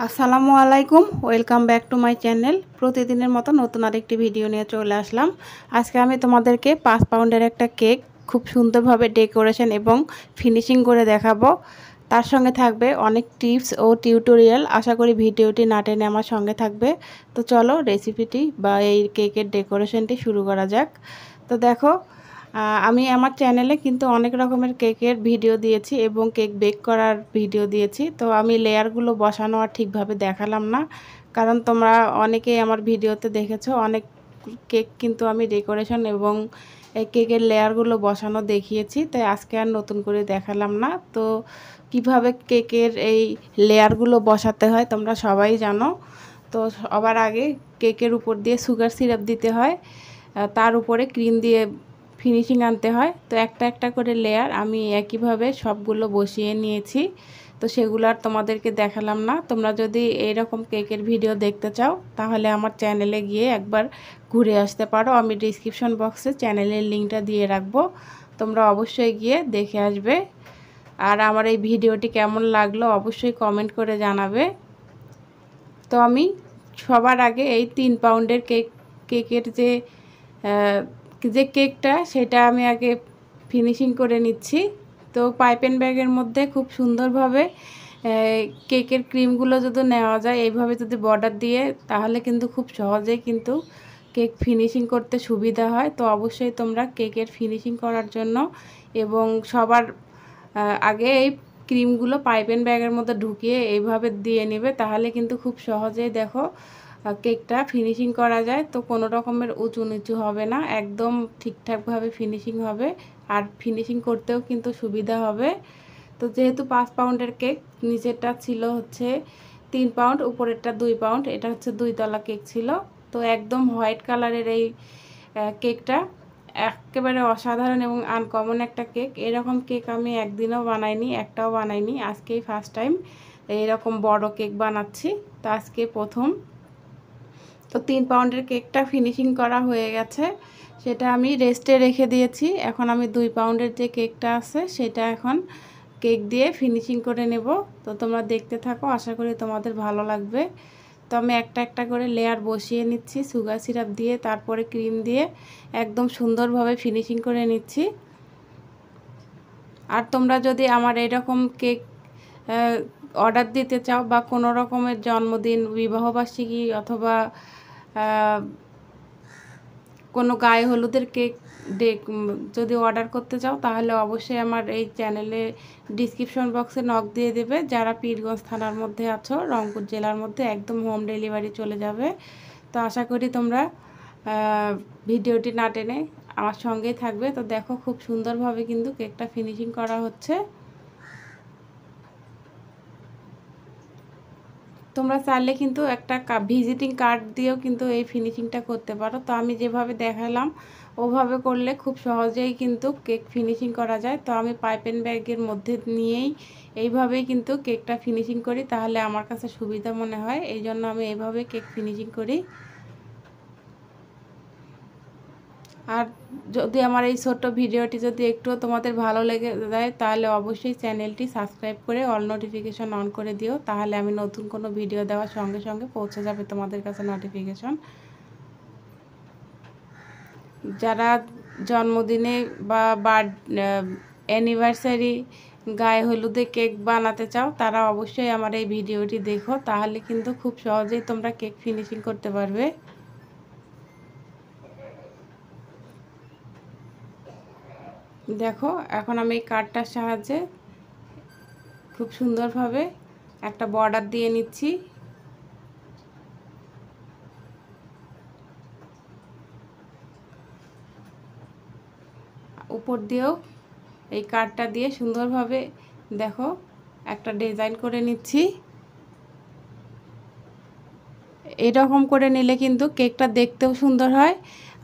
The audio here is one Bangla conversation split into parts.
আসসালামু আলাইকুম, welcome back to my channel. প্রতিদিনের মতো নতুন আরেকটি ভিডিও নিয়ে চলে আসলাম। আজকে আমি তোমাদেরকে 5 পাউন্ডের একটা কেক খুব সুন্দরভাবে ডেকোরেশন এবং ফিনিশিং করে দেখাবো। তার সঙ্গে থাকবে অনেক টিপস ও টিউটোরিয়াল। আশা করি ভিডিওটি না টেনে আমার সঙ্গে থাকবে। তো চলো রেসিপিটি বা এই কেকের ডেকোরেশনটি শুরু করা যাক। তো দেখো, আমি আমার চ্যানেলে কিন্তু অনেক রকমের কেকের ভিডিও দিয়েছি এবং কেক বেক করার ভিডিও দিয়েছি। তো আমি লেয়ারগুলো বসানো আর ঠিকভাবে দেখালাম না, কারণ তোমরা অনেকেই আমার ভিডিওতে দেখেছো অনেক কেক কিন্তু আমি ডেকোরেশন এবং এই কেকের লেয়ারগুলো বসানো দেখিয়েছি, তাই আজকে আর নতুন করে দেখালাম না। তো কিভাবে কেকের এই লেয়ারগুলো বসাতে হয় তোমরা সবাই জানো। তো সবার আগে কেকের উপর দিয়ে সুগার সিরাপ দিতে হয়, তার উপরে ক্রিম দিয়ে ফিনিশিং আনতে হয়। তো একটা একটা করে লেয়ার আমি একইভাবে সবগুলো বসিয়ে নিয়েছি। তো সেগুলো আর তোমাদেরকে দেখালাম না। তোমরা যদি এইরকম কেকের ভিডিও দেখতে চাও তাহলে আমার চ্যানেলে গিয়ে একবার ঘুরে আসতে পারো। আমি ডিসক্রিপশন বক্সে চ্যানেলের লিঙ্কটা দিয়ে রাখবো, তোমরা অবশ্যই গিয়ে দেখে আসবে। আর আমার এই ভিডিওটি কেমন লাগলো অবশ্যই কমেন্ট করে জানাবে। তো আমি সবার আগে এই 3 পাউন্ডের কেকের যে কেকটা সেটা আমি আগে ফিনিশিং করে নিচ্ছি। তো পাইপেন ব্যাগের মধ্যে খুব সুন্দরভাবে কেকের ক্রিমগুলো যদি নেওয়া যায় এইভাবে যদি বর্ডার দিয়ে, তাহলে কিন্তু খুব সহজেই কিন্তু কেক ফিনিশিং করতে সুবিধা হয়। তো অবশ্যই তোমরা কেকের ফিনিশিং করার জন্য এবং সবার আগে এই ক্রিমগুলো পাইপেন ব্যাগের মধ্যে ঢুকিয়ে এইভাবে দিয়ে নেবে, তাহলে কিন্তু খুব সহজেই দেখো কেকটা ফিনিশিং করা যায়। তো কোনো রকমের উঁচু নিচু হবে না, একদম ঠিকঠাকভাবে ফিনিশিং হবে আর ফিনিশিং করতেও কিন্তু সুবিধা হবে। তো যেহেতু 5 পাউন্ডের কেক, নিচেরটা ছিল হচ্ছে 3 পাউন্ড, উপরেরটা 2 পাউন্ড, এটা হচ্ছে 2 তলা কেক ছিল। তো একদম হোয়াইট কালারের এই কেকটা একেবারে অসাধারণ এবং আনকমন একটা কেক। এরকম কেক আমি একদিনও বানাইনি, একটাও বানাইনি, আজকেই ফার্স্ট টাইম এইরকম বড় কেক বানাচ্ছি। তো আজকে প্রথম। তো 3 পাউন্ডের কেকটা ফিনিশিং করা হয়ে গেছে, সেটা আমি রেস্টে রেখে দিয়েছি। এখন আমি 2 পাউন্ডের যে কেকটা আছে সেটা এখন কেক দিয়ে ফিনিশিং করে নেব। তো তোমরা দেখতে থাকো, আশা করি তোমাদের ভালো লাগবে। তো আমি একটা একটা করে লেয়ার বসিয়ে নিচ্ছি সুগার সিরাপ দিয়ে, তারপরে ক্রিম দিয়ে একদম সুন্দরভাবে ফিনিশিং করে নিচ্ছি। আর তোমরা যদি আমার এরকম কেক অর্ডার দিতে চাও বা কোনো রকমের জন্মদিন, বিবাহবার্ষিকী অথবা কোনো গায়ে হলুদের কেক যদি অর্ডার করতে চাও, তাহলে অবশ্যই আমার এই চ্যানেলে ডিসক্রিপশন বক্সে নক দিয়ে দেবে। যারা পীরগঞ্জ থানার মধ্যে আছো, রংপুর জেলার মধ্যে, একদম হোম ডেলিভারি চলে যাবে। তো আশা করি তোমরা ভিডিওটি না টেনে আমার সঙ্গেই থাকবে। তো দেখো খুব সুন্দরভাবে কিন্তু কেকটা ফিনিশিং করা হচ্ছে। তোমরা চাইলে কিন্তু একটা ভিজিটিং কার্ড দিয়েও কিন্তু এই ফিনিশিংটা করতে পারো। তো আমি যেভাবে দেখালাম ওভাবে করলে খুব সহজেই কিন্তু কেক ফিনিশিং করা যায়। তো আমি পাইপেন ব্যাগের মধ্যে নিয়েই এইভাবেই কিন্তু কেকটা ফিনিশিং করি, তাহলে আমার কাছে সুবিধা মনে হয়, এই জন্য আমি এইভাবে কেক ফিনিশিং করি। আর যদি আমার এই ছোট্ট ভিডিওটি যদি একটুও তোমাদের ভালো লেগে যায়, তাহলে অবশ্যই চ্যানেলটি সাবস্ক্রাইব করে অল নোটিফিকেশন অন করে দিও, তাহলে আমি নতুন কোনো ভিডিও দেওয়ার সঙ্গে সঙ্গে পৌঁছে যাবে তোমাদের কাছে নোটিফিকেশন। যারা জন্মদিনে বা অ্যানিভার্সারি, গায়ে হলুদে কেক বানাতে চাও, তারা অবশ্যই আমার এই ভিডিওটি দেখো, তাহলে কিন্তু খুব সহজেই তোমরা কেক ফিনিশিং করতে পারবে। দেখো এখন আমি এই কার্ডটার সাহায্যে খুব সুন্দরভাবে একটা বর্ডার দিয়ে নিচ্ছি। উপর দিয়েও এই কার্ডটা দিয়ে সুন্দরভাবে দেখো একটা ডিজাইন করে নিচ্ছি। এরকম করে নিলে কিন্তু কেকটা দেখতেও সুন্দর হয়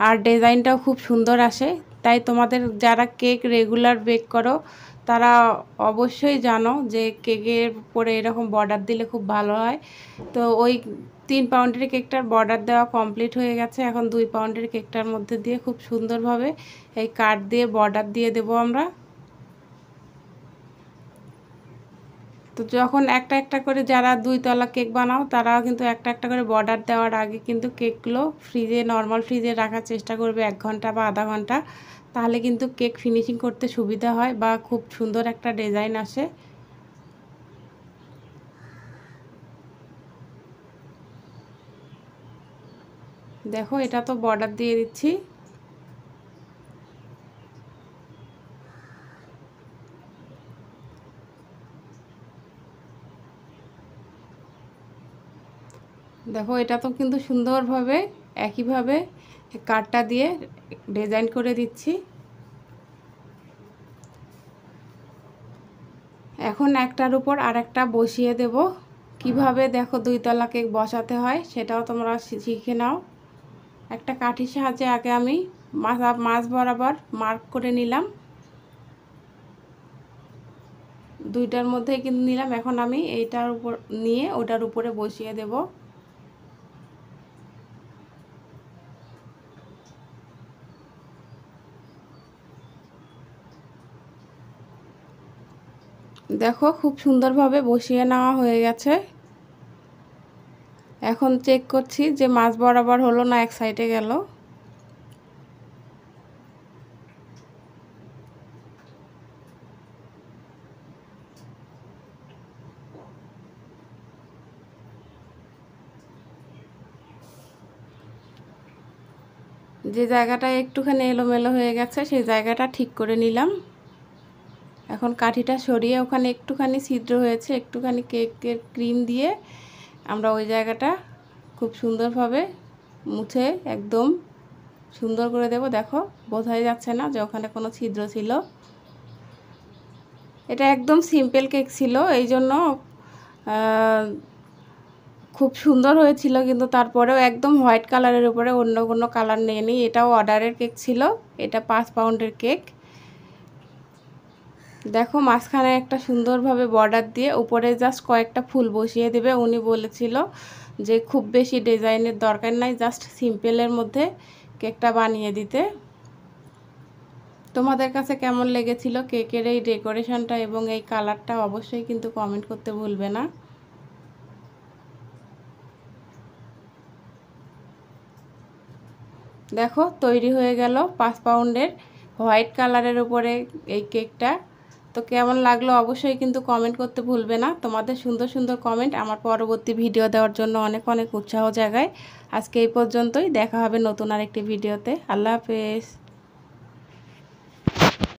আর ডিজাইনটাও খুব সুন্দর আসে। তাই তোমাদের যারা কেক রেগুলার বেক করো তারা অবশ্যই জানো যে কেকের উপরে এরকম বর্ডার দিলে খুব ভালো হয়। তো ওই 3 পাউন্ডের কেকটার বর্ডার দেওয়া কমপ্লিট হয়ে গেছে। এখন 2 পাউন্ডের কেকটার মধ্যে দিয়ে খুব সুন্দরভাবে এই কাট দিয়ে বর্ডার দিয়ে দেবো আমরা। তো যখন একটা একটা করে যারা 2 তলা কেক বানাও তারাও কিন্তু একটা একটা করে বর্ডার দেওয়ার আগে কিন্তু কেকগুলো ফ্রিজে নর্মাল ফ্রিজে রাখার চেষ্টা করবে 1 ঘন্টা বা আধা ঘন্টা। তাহলে কিন্তু কেক ফিনিশিং করতে সুবিধা হয় বা খুব সুন্দর একটা ডিজাইন আসে। দেখো এটা তো বর্ডার দিয়ে দিচ্ছি। দেখো এটা তো কিন্তু সুন্দরভাবে একইভাবে কাটটা দিয়ে ডিজাইন করে দিচ্ছি। এখন একটার উপর আরেকটা বসিয়ে দেব। কিভাবে দেখো 2 তলা কেক বসাতে হয় সেটাও তোমরা শিখে নাও। একটা কাঠির সাহায্যে আগে আমি মাছ বরাবর মার্ক করে নিলাম, দুইটার মধ্যে কিন্তু নিলাম। এখন আমি এইটার উপর নিয়ে ওটার উপরে বসিয়ে দেব। দেখো খুব সুন্দরভাবে বসিয়ে নেওয়া হয়ে গেছে। এখন চেক করছি যে মাছ বরাবর হলো না, এক সাইডে গেল। যে জায়গাটা একটুখানি এলোমেলো হয়ে গেছে সেই জায়গাটা ঠিক করে নিলাম। এখন কাঠিটা সরিয়ে ওখানে একটুখানি ছিদ্র হয়েছে, একটুখানি কেকের ক্রিম দিয়ে আমরা ওই জায়গাটা খুব সুন্দরভাবে মুছে একদম সুন্দর করে দেব। দেখো বোঝাই যাচ্ছে না যে ওখানে কোনো ছিদ্র ছিল। এটা একদম সিম্পল কেক ছিল, এই জন্য খুব সুন্দর হয়েছিল, কিন্তু তারপরেও একদম হোয়াইট কালারের উপরে অন্য কোনো কালার নেই। এটাও অর্ডারের কেক ছিল, এটা 5 পাউন্ডের কেক। দেখো মাঝখানে একটা সুন্দরভাবে বর্ডার দিয়ে উপরে জাস্ট কয়েকটা ফুল বসিয়ে দেবে। উনি বলেছিল যে খুব বেশি ডিজাইনের দরকার নাই, জাস্ট সিম্পলের মধ্যে কেকটা বানিয়ে দিতে। তোমাদের কাছে কেমন লেগেছিল কেকের এই ডেকোরেশনটা এবং এই কালারটা অবশ্যই কিন্তু কমেন্ট করতে ভুলবে না। দেখো তৈরি হয়ে গেল 5 পাউন্ডের হোয়াইট কালারের উপরে এই কেকটা। তো কেমন লাগলো অবশ্যই কিন্তু কমেন্ট করতে ভুলবে না। তোমাদের সুন্দর সুন্দর কমেন্ট আমার পরবর্তী ভিডিও দেওয়ার জন্য অনেক অনেক উৎসাহ জাগায়। আজকে এই পর্যন্তই, দেখা হবে নতুন আরেকটি ভিডিওতে। আল্লাহ হাফেজ।